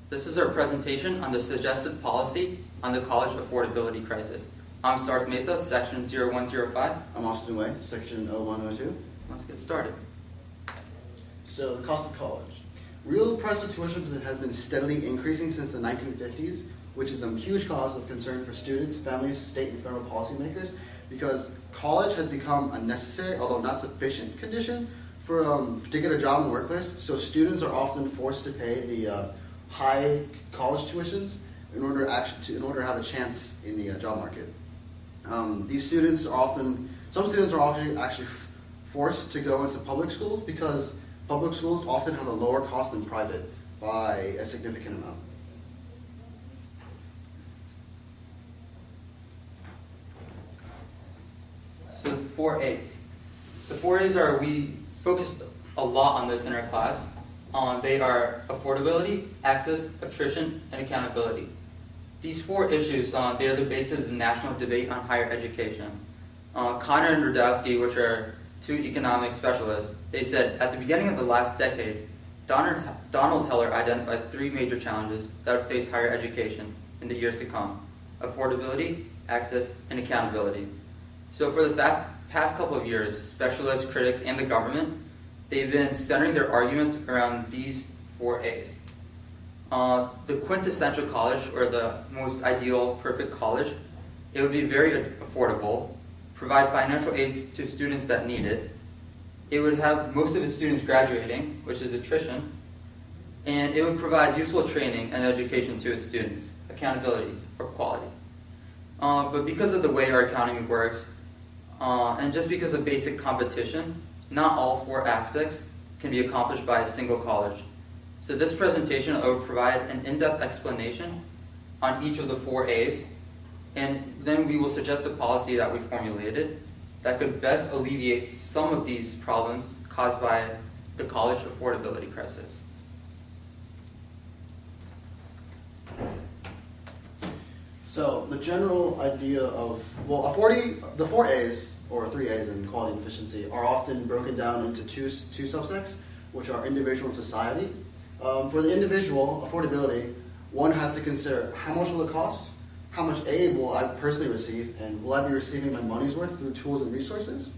This is our presentation on the suggested policy on the college affordability crisis. I'm Sarth Mehta, section 0105. I'm Austin Way, section 0102. Let's get started. So the cost of college. Real price of tuition has been steadily increasing since the 1950s, which is a huge cause of concern for students, families, state and federal policymakers, because college has become a necessary, although not sufficient, condition for to get a job in the workplace. So students are often forced to pay the high college tuitions in order to have a chance in the job market. These students are some students are actually forced to go into public schools because public schools often have a lower cost than private by a significant amount. So the 4 A's. The 4 A's we focused a lot on this in our class. They are affordability, access, attrition, and accountability. These 4 issues, they are the basis of the national debate on higher education. Connor and Rudowski, which are 2 economic specialists, they said at the beginning of the last decade, Donald Heller identified 3 major challenges that would face higher education in the years to come: affordability, access, and accountability. So for the past couple of years, specialists, critics, and the government, they've been centering their arguments around these 4 A's. The quintessential college, or the most ideal, perfect college, it would be very affordable, provide financial aids to students that need it. It would have most of its students graduating, which is attrition, and it would provide useful training and education to its students, accountability or quality. But because of the way our economy works, and just because of basic competition, not all 4 aspects can be accomplished by a single college. So this presentation will provide an in-depth explanation on each of the 4 A's, and then we will suggest a policy that we formulated that could best alleviate some of these problems caused by the college affordability crisis. So the general idea of, the 4 A's, or 3 A's in quality and efficiency, are often broken down into two subsects, which are individual and society. For the individual, affordability, one has to consider how much will it cost, how much aid will I personally receive, and will I be receiving my money's worth through tools and resources?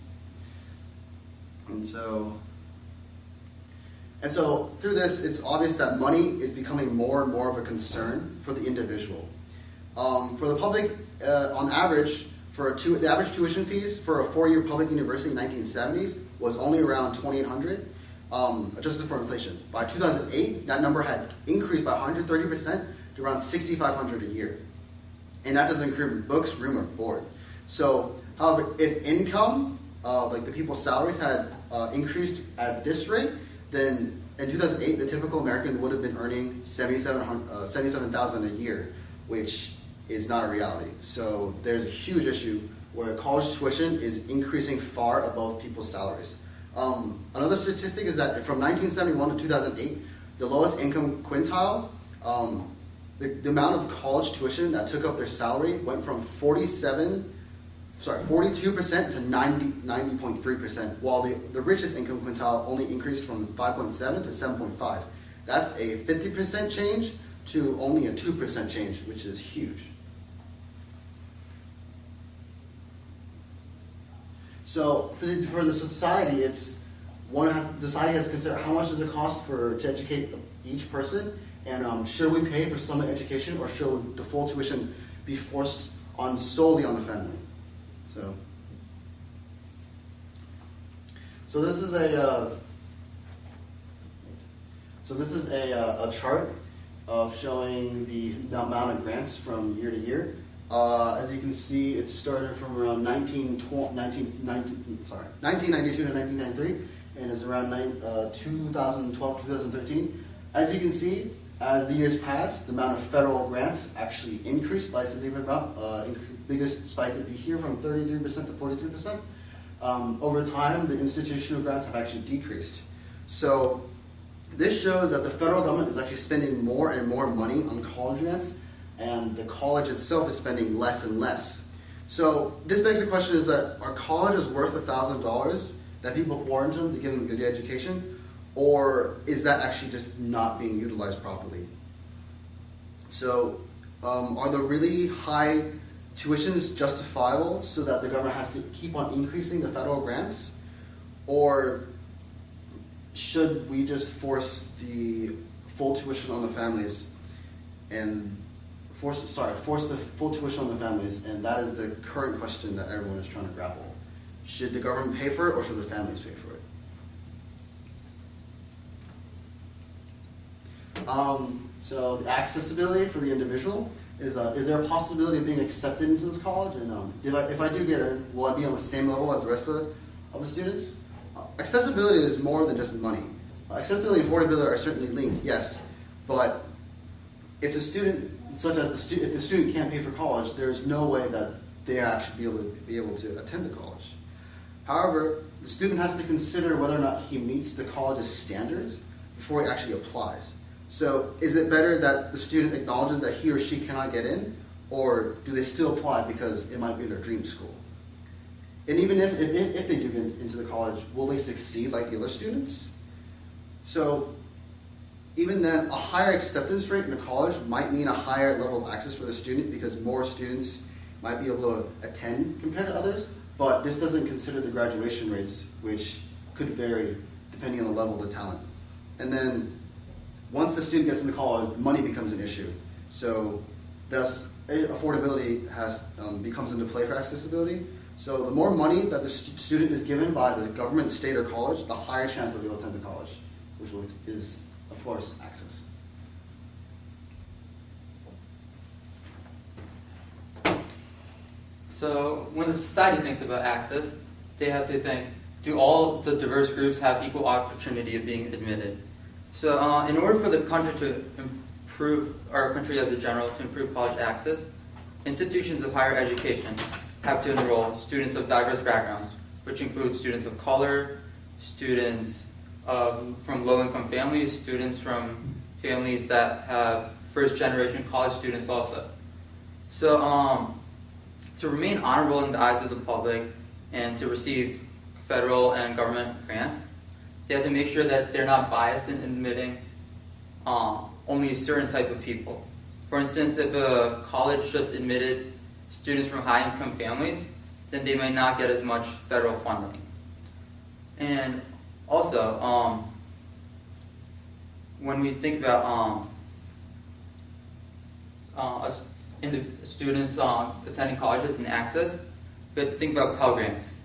And so through this, it's obvious that money is becoming more and more of a concern for the individual. For the public, on average, the average tuition fees for a 4-year public university in the 1970s was only around $2,800, adjusted for inflation. By 2008, that number had increased by 130% to around $6,500 a year. And that doesn't include books, room, or board. So, however, if income, like the people's salaries, had increased at this rate, then in 2008, the typical American would have been earning $77,000 a year, which is not a reality. So there's a huge issue where college tuition is increasing far above people's salaries. Another statistic is that from 1971 to 2008, the lowest income quintile, the amount of college tuition that took up their salary went from 42% to 90.3%, while the richest income quintile only increased from 5.7 to 7.5. That's a 50% change to only a 2% change, which is huge. So for the society, society has to consider how much does it cost to educate each person, and should we pay for some education, or should the full tuition be forced solely on the family? So this is a chart of showing the amount of grants from year to year. As you can see, it started from around 1992 to 1993, and is around 2012 to 2013. As you can see, as the years passed, the amount of federal grants actually increased by a significant amount. Biggest spike would be here from 33% to 43%. Over time, the institutional grants have actually decreased. So this shows that the federal government is actually spending more and more money on college grants, and the college itself is spending less and less. So this begs the question, is that are colleges worth $1,000 that people warrant them to give them a good education, or is that actually just not being utilized properly? So are the really high tuitions justifiable so that the government has to keep on increasing the federal grants? Or should we just force the full tuition on the families and force the full tuition on the families? And that is the current question that everyone is trying to grapple. Should the government pay for it, or should the families pay for it? So the accessibility for the individual is there a possibility of being accepted into this college? And if I do get in, will I be on the same level as the rest of the students? Accessibility is more than just money. Accessibility and affordability are certainly linked, yes, but if the student, if the student can't pay for college, there is no way that they actually be able to attend the college. However, the student has to consider whether or not he meets the college's standards before he actually applies. So is it better that the student acknowledges that he or she cannot get in, or do they still apply because it might be their dream school? And even if they do get into the college, will they succeed like the other students? So even then, a higher acceptance rate in a college might mean a higher level of access for the student because more students might be able to attend compared to others, but this doesn't consider the graduation rates, which could vary depending on the level of the talent. And then once the student gets into college, money becomes an issue. So thus, affordability becomes into play for accessibility. So the more money that the student is given by the government, state, or college, the higher chance that they'll attend the college, which is, of course, access. So when the society thinks about access, they have to think, do all the diverse groups have equal opportunity of being admitted? So in order for the country to improve, our country as a general, to improve college access, institutions of higher education have to enroll students of diverse backgrounds, which include students of color, students from low-income families, students from families that have first-generation college students also. So to remain honorable in the eyes of the public and to receive federal and government grants, they have to make sure that they're not biased in admitting only a certain type of people. For instance, if a college just admitted students from high-income families, then they may not get as much federal funding. And also, when we think about students attending colleges and access, we have to think about Pell Grants.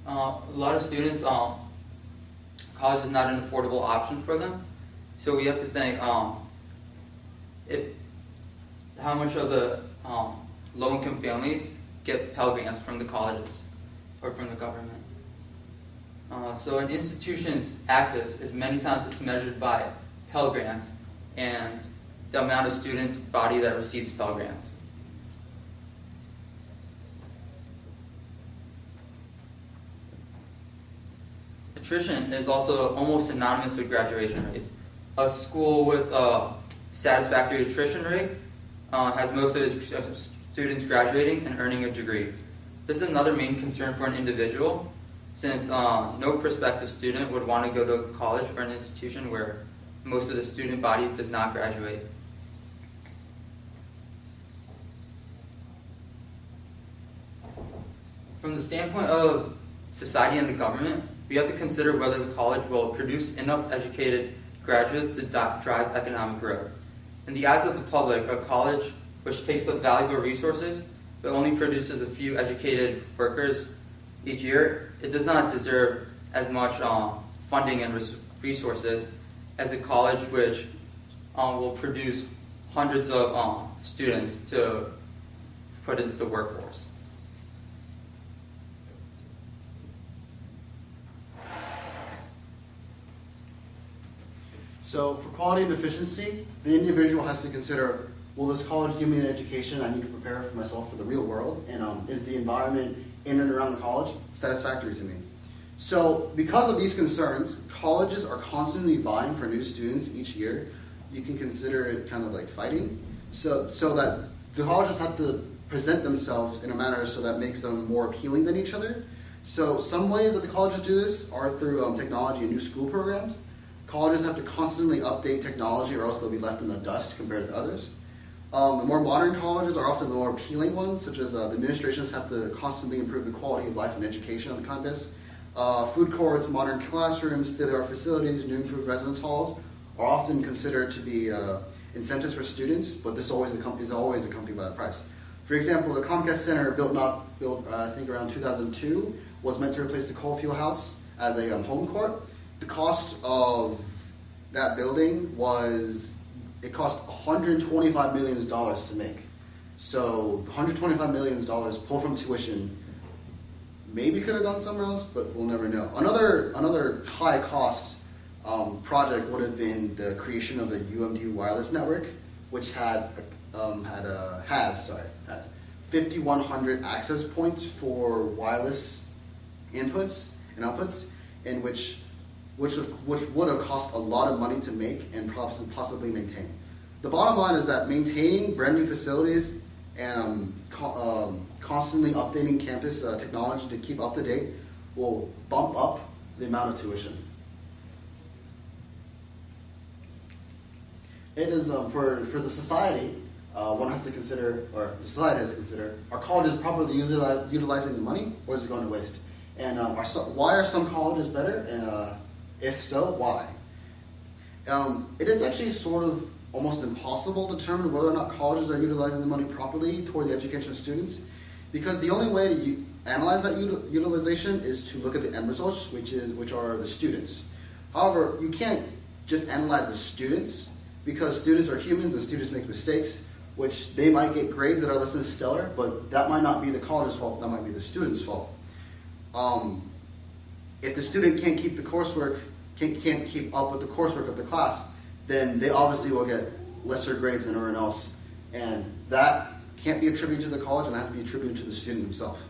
A lot of students, college is not an affordable option for them, so we have to think how much of the low-income families get Pell Grants from the colleges or from the government. So an institution's access is many times it's measured by Pell Grants and the amount of student body that receives Pell Grants. Attrition is also almost synonymous with graduation rates. A school with a satisfactory attrition rate has most of its students graduating and earning a degree. This is another main concern for an individual, since no prospective student would want to go to college or an institution where most of the student body does not graduate. From the standpoint of society and the government, we have to consider whether the college will produce enough educated graduates to drive economic growth. In the eyes of the public, a college which takes up valuable resources but only produces a few educated workers each year, it does not deserve as much funding and resources as a college which will produce hundreds of students to put into the workforce. So for quality and efficiency, the individual has to consider, will this college give me the education I need to prepare for myself for the real world? And is the environment in and around the college satisfactory to me? So because of these concerns, colleges are constantly vying for new students each year. You can consider it kind of like fighting. So that the colleges have to present themselves in a manner so that makes them more appealing than each other. So some ways that the colleges do this are through technology and new school programs. Colleges have to constantly update technology or else they'll be left in the dust compared to others. The more modern colleges are often the more appealing ones, such as the administrations have to constantly improve the quality of life and education on campus. Food courts, modern classrooms, state-of-the-art facilities, new improved residence halls are often considered to be incentives for students, but this is always accompanied by a price. For example, the Comcast Center, built I think around 2002, was meant to replace the Cole Field House as a home court. The cost of that building it cost $125 million to make. So $125 million pulled from tuition maybe could have gone somewhere else, but we'll never know. Another high cost project would have been the creation of the UMD wireless network, which has 5,100 access points for wireless inputs and outputs, in which would have cost a lot of money to make and possibly maintain. The bottom line is that maintaining brand new facilities and constantly updating campus technology to keep up to date will bump up the amount of tuition. It is for the society, one has to consider, or the society has to consider, are colleges properly utilizing the money, or is it going to waste? And why are some colleges better? And if so, why? It is actually sort of almost impossible to determine whether or not colleges are utilizing the money properly toward the education of students, because the only way to analyze that utilization is to look at the end results, which are the students. However, you can't just analyze the students, because students are humans and students make mistakes, which they might get grades that are less than stellar, but that might not be the college's fault, that might be the student's fault. If the student can't keep the coursework, can't keep up with the coursework of the class, then they obviously will get lesser grades than everyone else. And that can't be attributed to the college, and has to be attributed to the student himself.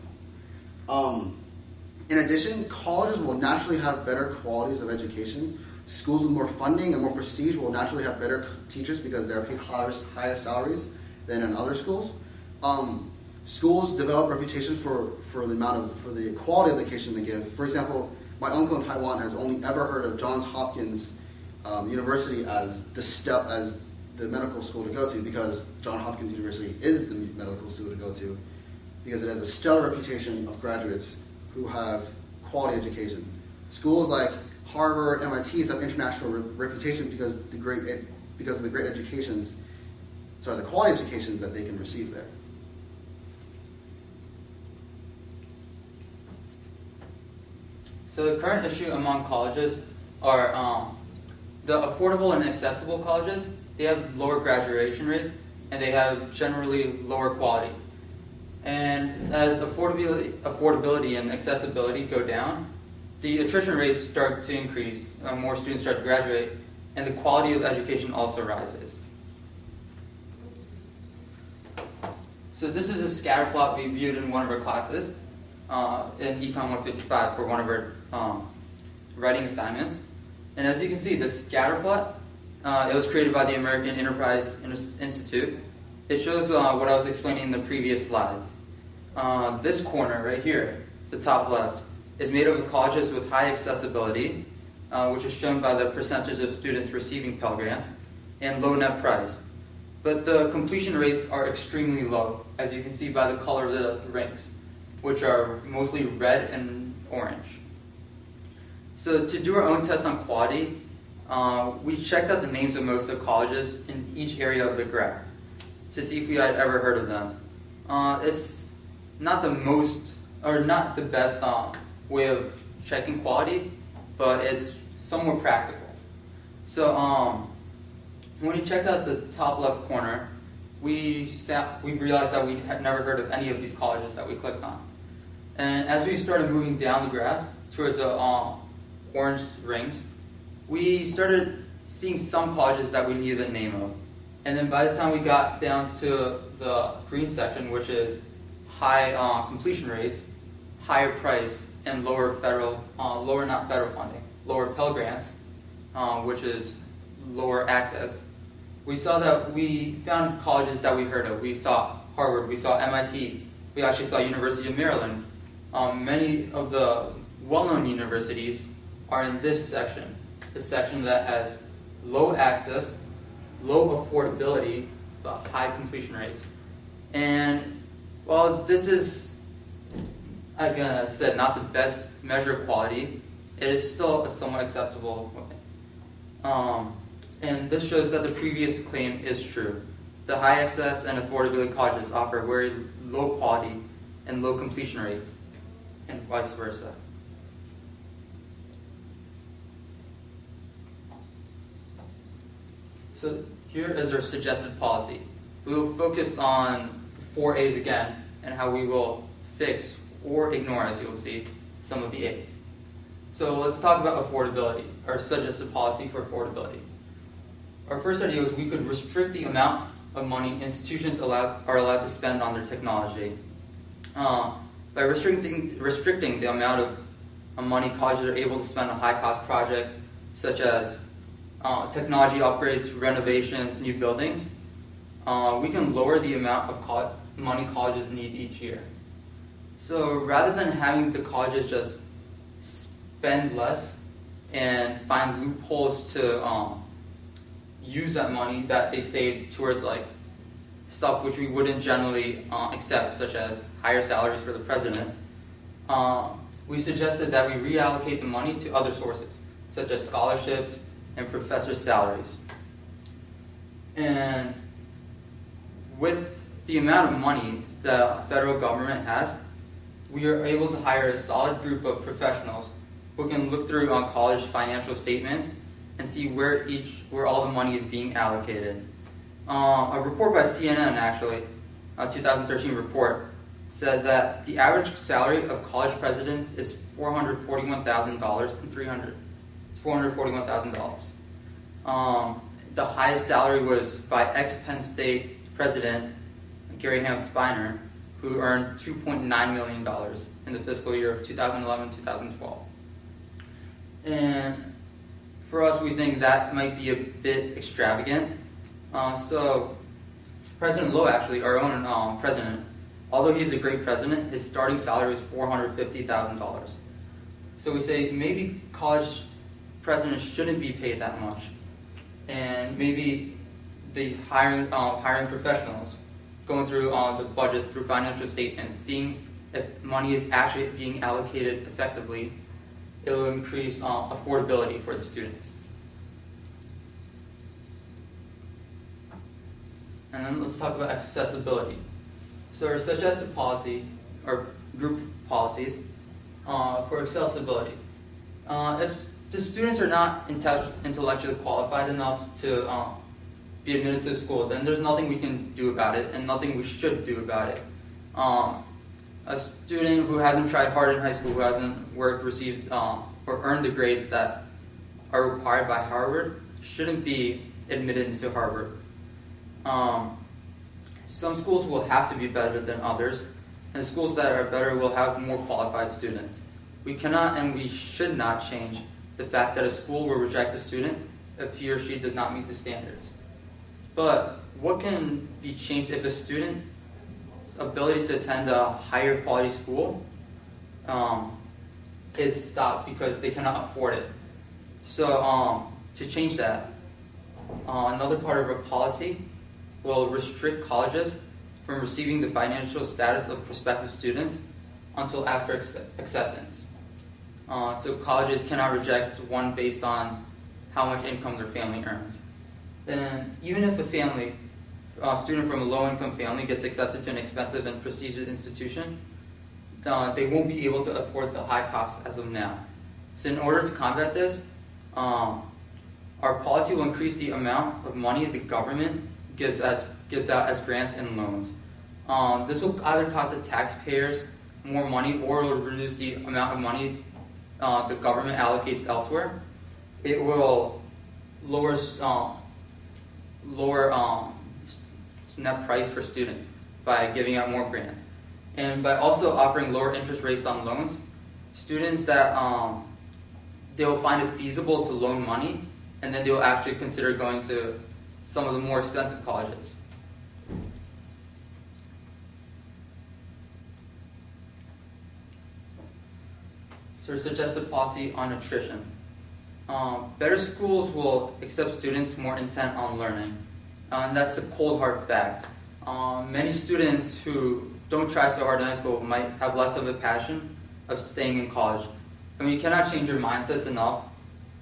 In addition, colleges will naturally have better qualities of education. Schools with more funding and more prestige will naturally have better teachers because they're paid higher salaries than in other schools. Schools develop reputations for the quality of education they give. For example, my uncle in Taiwan has only ever heard of Johns Hopkins University as the medical school to go to, because Johns Hopkins University is the medical school to go to, because it has a stellar reputation of graduates who have quality educations. Schools like Harvard, MIT have international reputation because of the great educations, the quality educations that they can receive there. So the current issue among colleges are the affordable and accessible colleges. They have lower graduation rates, and they have generally lower quality. And as affordability and accessibility go down, the attrition rates start to increase, more students start to graduate, and the quality of education also rises. So this is a scatter plot we viewed in one of our classes, in ECON155 for one of our writing assignments. And as you can see, the scatter plot, it was created by the American Enterprise Institute. It shows what I was explaining in the previous slides. This corner right here, the top left, is made up of colleges with high accessibility, which is shown by the percentage of students receiving Pell Grants, and low net price. But the completion rates are extremely low, as you can see by the color of the rings, which are mostly red and orange. So to do our own test on quality, we checked out the names of most of the colleges in each area of the graph to see if we had ever heard of them. It's not the not the best way of checking quality, but it's somewhat practical. So when you check out the top left corner, we realized that we had never heard of any of these colleges that we clicked on. And as we started moving down the graph towards the orange rings, we started seeing some colleges that we knew the name of. And then by the time we got down to the green section, which is high completion rates, higher price, and lower Pell Grants, which is lower access, we saw that we found colleges that we heard of. We saw Harvard, we saw MIT, we actually saw University of Maryland. Many of the well-known universities are in this section. the section that has low access, low affordability, but high completion rates. And while this is, again, as I said, not the best measure of quality, it is still a somewhat acceptable one. And this shows that the previous claim is true. The high access and affordability colleges offer very low quality and low completion rates, and vice versa. So here is our suggested policy. We will focus on 4 A's again, and how we will fix or ignore, as you will see, some of the A's. So let's talk about affordability, our suggested policy for affordability. Our first idea is we could restrict the amount of money institutions are allowed to spend on their technology. By restricting the amount of money colleges are able to spend on high-cost projects, such as technology upgrades, renovations, new buildings, we can lower the amount of money colleges need each year. So rather than having the colleges just spend less and find loopholes to use that money that they save towards like stuff which we wouldn't generally accept, such as higher salaries for the president, we suggested that we reallocate the money to other sources, such as scholarships and professor salaries. And with the amount of money the federal government has, we are able to hire a solid group of professionals who can look through college financial statements and see where all the money is being allocated. A report by CNN, actually, a 2013 report, said that the average salary of college presidents is $441,000 and $441,000. The highest salary was by ex-Penn State president Gary Spiner, who earned $2.9 million in the fiscal year of 2011-2012. And for us, we think that might be a bit extravagant. So President Lowe, actually, our own president, although he's a great president, his starting salary is $450,000. So we say maybe college presidents shouldn't be paid that much, and maybe the hiring professionals, going through the budgets, through financial statements, seeing if money is actually being allocated effectively, it will increase affordability for the students. And then let's talk about accessibility. So our suggested policy, or group policies, for accessibility. If the students are not intellectually qualified enough to be admitted to the school, then there's nothing we can do about it, and nothing we should do about it. A student who hasn't tried hard in high school, who hasn't worked, received, or earned the grades that are required by Harvard, shouldn't be admitted into Harvard. Some schools will have to be better than others, and the schools that are better will have more qualified students. We cannot and we should not change the fact that a school will reject a student if he or she does not meet the standards. But what can be changed if a student's ability to attend a higher quality school is stopped because they cannot afford it? So to change that, another part of our policy will restrict colleges from receiving the financial status of prospective students until after acceptance. So colleges cannot reject one based on how much income their family earns. Then even if a student from a low-income family gets accepted to an expensive and prestigious institution, they won't be able to afford the high costs as of now. So in order to combat this, our policy will increase the amount of money the government gives out as grants and loans. This will either cost the taxpayers more money, or it will reduce the amount of money the government allocates elsewhere. It will lower net price for students by giving out more grants, and by also offering lower interest rates on loans. Students that they will find it feasible to loan money, and then they will actually consider going to some of the more expensive colleges. So our suggested policy on attrition. Better schools will accept students more intent on learning. And that's a cold hard fact. Many students who don't try so hard in high school might have less of a passion of staying in college. I mean, you cannot change your mindsets enough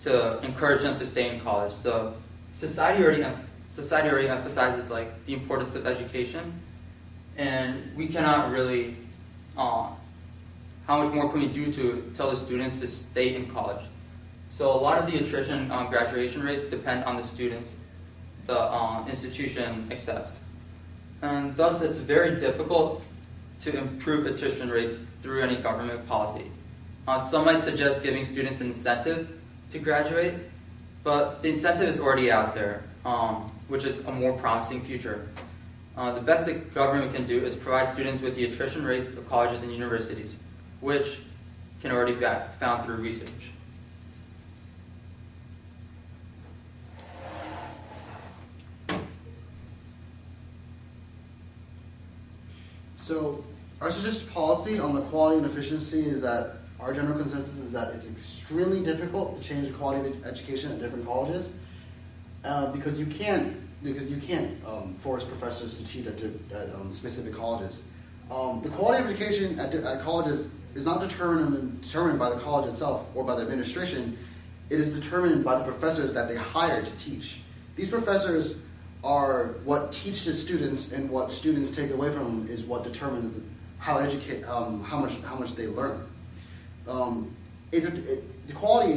to encourage them to stay in college. So society already emphasizes like the importance of education, and we cannot really. How much more can we do to tell the students to stay in college? So a lot of the attrition graduation rates depend on the students the institution accepts. And thus it's very difficult to improve attrition rates through any government policy. Some might suggest giving students an incentive to graduate, but the incentive is already out there, which is a more promising future. The best the government can do is provide students with the attrition rates of colleges and universities, which can already be found through research. So our suggested policy on the quality and efficiency is that our general consensus is that it's extremely difficult to change the quality of education at different colleges because you can't force professors to teach at specific colleges. The quality of education at colleges is not determined by the college itself or by the administration. It is determined by the professors that they hire to teach. These professors are what teach the students, and what students take away from them is what determines how much they learn. The quality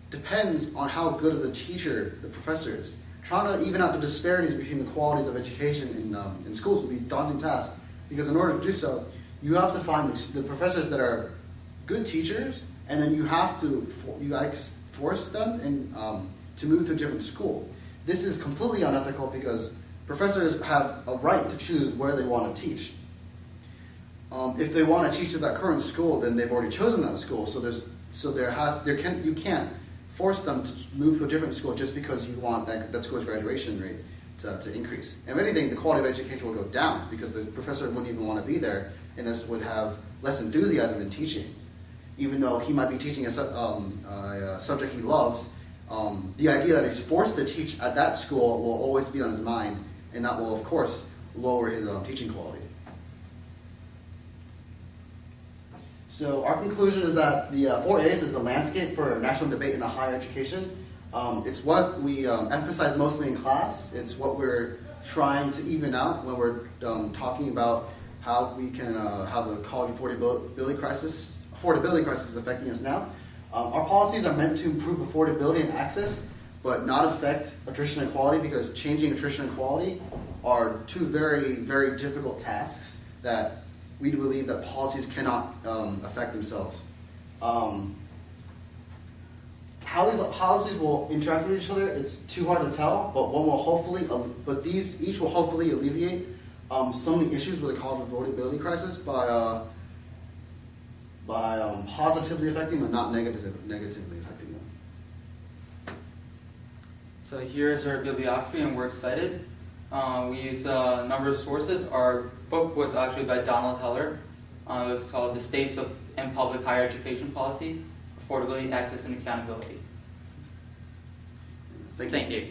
depends on how good of the teacher the professor is. Trying to even out the disparities between the qualities of education in schools will be a daunting task, because in order to do so, you have to find the professors that are good teachers, and then you have to force them to move to a different school. This is completely unethical because professors have a right to choose where they want to teach. If they want to teach at that current school, then they've already chosen that school. You can't force them to move to a different school just because you want that school's graduation rate to increase. And if anything, the quality of education will go down because the professor wouldn't even want to be there, and this would have less enthusiasm in teaching. Even though he might be teaching a subject he loves, the idea that he's forced to teach at that school will always be on his mind, and that will, of course, lower his teaching quality. So our conclusion is that the 4 A's is the landscape for national debate in higher education. It's what we emphasize mostly in class. It's what we're trying to even out when we're talking about how we can how the college affordability crisis is affecting us now. Our policies are meant to improve affordability and access, but not affect attrition and quality, because changing attrition and quality are two very, very difficult tasks that we believe that policies cannot affect themselves. How these policies will interact with each other, it's too hard to tell, but these each will hopefully alleviate some of the issues with the college affordability crisis by positively affecting, but not negatively affecting them. So here's our bibliography, and we're excited. We used a number of sources. Our book was actually by Donald Heller. It was called The States and Public Higher Education Policy, Affordability, Access, and Accountability. Thank you. Thank you.